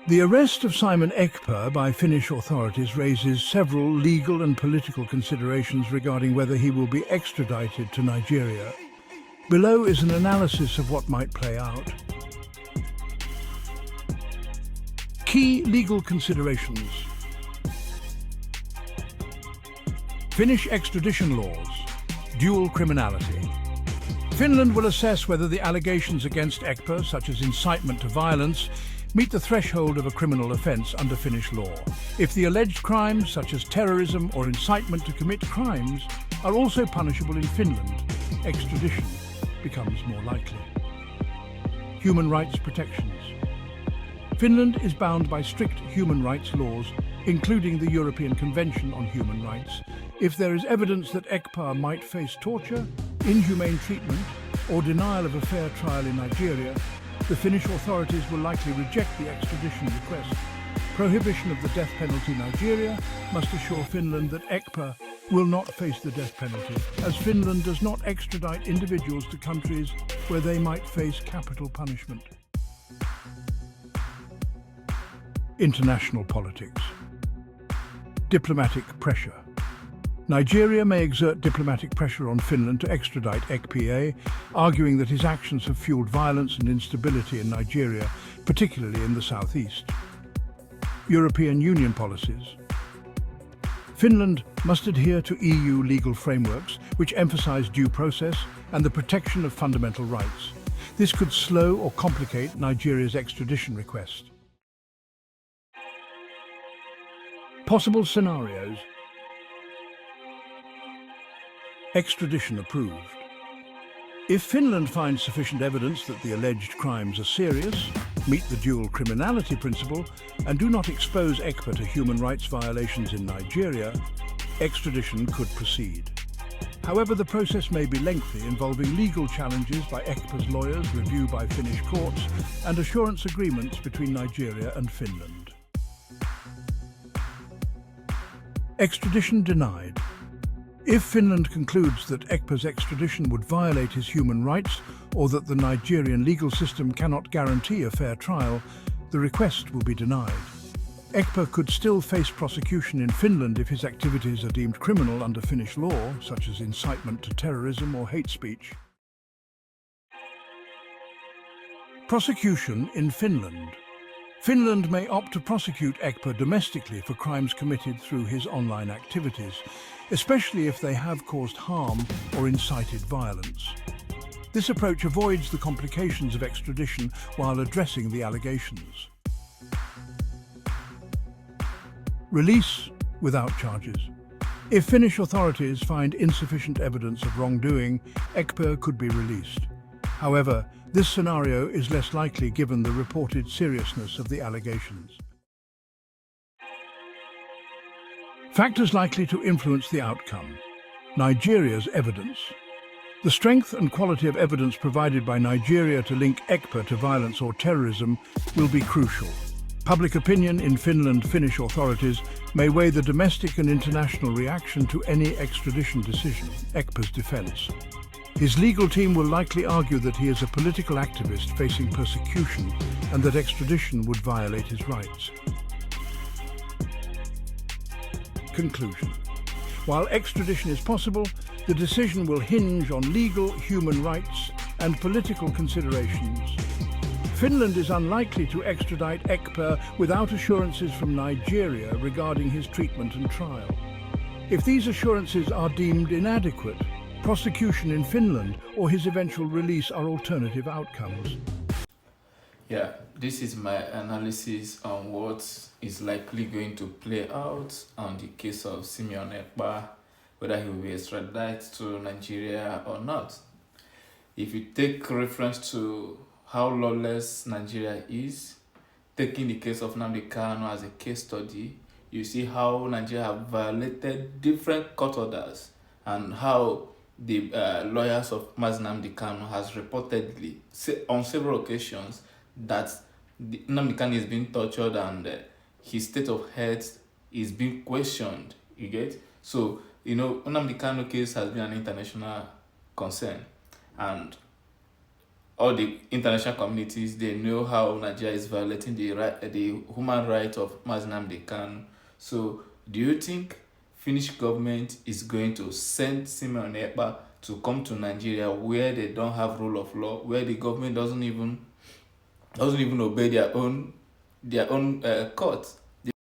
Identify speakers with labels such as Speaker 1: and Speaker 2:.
Speaker 1: The arrest of Simon Ekpa by Finnish authorities raises several legal and political considerations regarding whether he will be extradited to Nigeria. Below is an analysis of what might play out. Key legal considerations. Finnish extradition laws. Dual criminality. Finland will assess whether the allegations against Ekpa, such as incitement to violence, meet the threshold of a criminal offence under Finnish law. If the alleged crimes, such as terrorism or incitement to commit crimes, are also punishable in Finland, extradition becomes more likely. Human rights protections. Finland is bound by strict human rights laws, including the European Convention on Human Rights. If there is evidence that Ekpa might face torture, inhumane treatment, or denial of a fair trial in Nigeria, the Finnish authorities will likely reject the extradition request. Prohibition of the death penalty in Nigeria must assure Finland that Ekpa will not face the death penalty, as Finland does not extradite individuals to countries where they might face capital punishment. International politics. Diplomatic pressure. Nigeria may exert diplomatic pressure on Finland to extradite Ekpa, arguing that his actions have fueled violence and instability in Nigeria, particularly in the southeast. European Union policies. Finland must adhere to EU legal frameworks which emphasize due process and the protection of fundamental rights. This could slow or complicate Nigeria's extradition request. Possible scenarios. Extradition approved. If Finland finds sufficient evidence that the alleged crimes are serious, meet the dual criminality principle, and do not expose Ekpa to human rights violations in Nigeria, extradition could proceed. However, the process may be lengthy, involving legal challenges by Ekpa's lawyers, review by Finnish courts, and assurance agreements between Nigeria and Finland. Extradition denied. If Finland concludes that Ekpa's extradition would violate his human rights or that the Nigerian legal system cannot guarantee a fair trial, the request will be denied. Ekpa could still face prosecution in Finland if his activities are deemed criminal under Finnish law, such as incitement to terrorism or hate speech. Prosecution in Finland. Finland may opt to prosecute Ekpa domestically for crimes committed through his online activities, especially if they have caused harm or incited violence. This approach avoids the complications of extradition while addressing the allegations. Release without charges. If Finnish authorities find insufficient evidence of wrongdoing, Ekpa could be released. However, this scenario is less likely given the reported seriousness of the allegations. Factors likely to influence the outcome. Nigeria's evidence. The strength and quality of evidence provided by Nigeria to link Ekpa to violence or terrorism will be crucial. Public opinion in Finnish authorities may weigh the domestic and international reaction to any extradition decision. Ekpa's defense. His legal team will likely argue that he is a political activist facing persecution and that extradition would violate his rights. Conclusion. While extradition is possible, the decision will hinge on legal, human rights and political considerations. Finland is unlikely to extradite Ekpa without assurances from Nigeria regarding his treatment and trial. If these assurances are deemed inadequate, prosecution in Finland or his eventual release are alternative outcomes.
Speaker 2: Yeah, this is my analysis on what is likely going to play out on the case of Simion ekpa, whether he will be extradited to Nigeria or not. If you take reference to how lawless Nigeria is, taking the case of Nnamdi Kanu as a case study, you see how Nigeria have violated different court orders and how the lawyers of Nnamdi Kanu has reportedly on several occasions that Nnamdi Kanu is being tortured and his state of health is being questioned. You get? So, Nnamdi Kanu case has been an international concern, and all the international communities, they know how Nigeria is violating the human right of Nnamdi Kanu. So do you think Finnish government is going to send Simion Ekpa to come to Nigeria where they don't have rule of law, where the government doesn't even obey their own court?